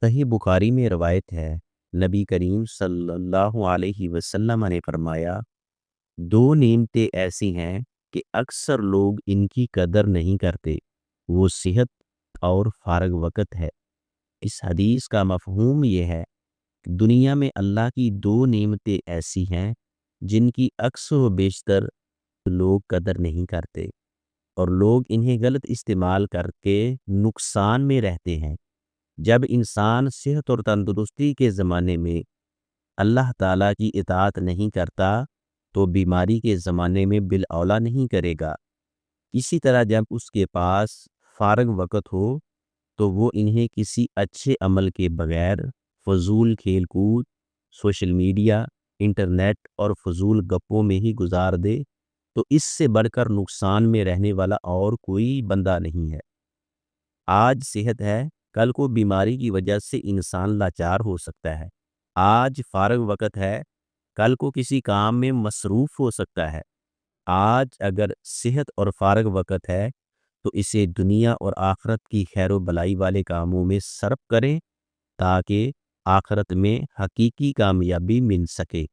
صحیح بخاری میں روایت ہے، نبی کریم صلی اللہ علیہ وسلم نے فرمایا، دو نعمتیں ایسی ہیں کہ اکثر لوگ ان کی قدر نہیں کرتے، وہ صحت اور فارغ وقت ہے۔ اس حدیث کا مفہوم یہ ہے کہ دنیا میں اللہ کی دو نعمتیں ایسی ہیں جن کی اکثر و بیشتر لوگ قدر نہیں کرتے، اور لوگ انہیں غلط استعمال کر کے نقصان میں رہتے ہیں۔ جب انسان صحت اور تندرستی کے زمانے میں اللہ تعالیٰ کی اطاعت نہیں کرتا تو بیماری کے زمانے میں بالاولیٰ نہیں کرے گا۔ اسی طرح جب اس کے پاس فارغ وقت ہو تو وہ انہیں کسی اچھے عمل کے بغیر فضول کھیل کود، سوشل میڈیا، انٹرنیٹ اور فضول گپوں میں ہی گزار دے، تو اس سے بڑھ کر نقصان میں رہنے والا اور کوئی بندہ نہیں ہے۔ آج صحت ہے، کل کو بیماری کی وجہ سے انسان لاچار ہو سکتا ہے۔ آج فارغ وقت ہے، کل کو کسی کام میں مصروف ہو سکتا ہے۔ آج اگر صحت اور فارغ وقت ہے تو اسے دنیا اور آخرت کی خیر و بلائی والے کاموں میں صرف کریں تاکہ آخرت میں حقیقی کامیابی مل سکے۔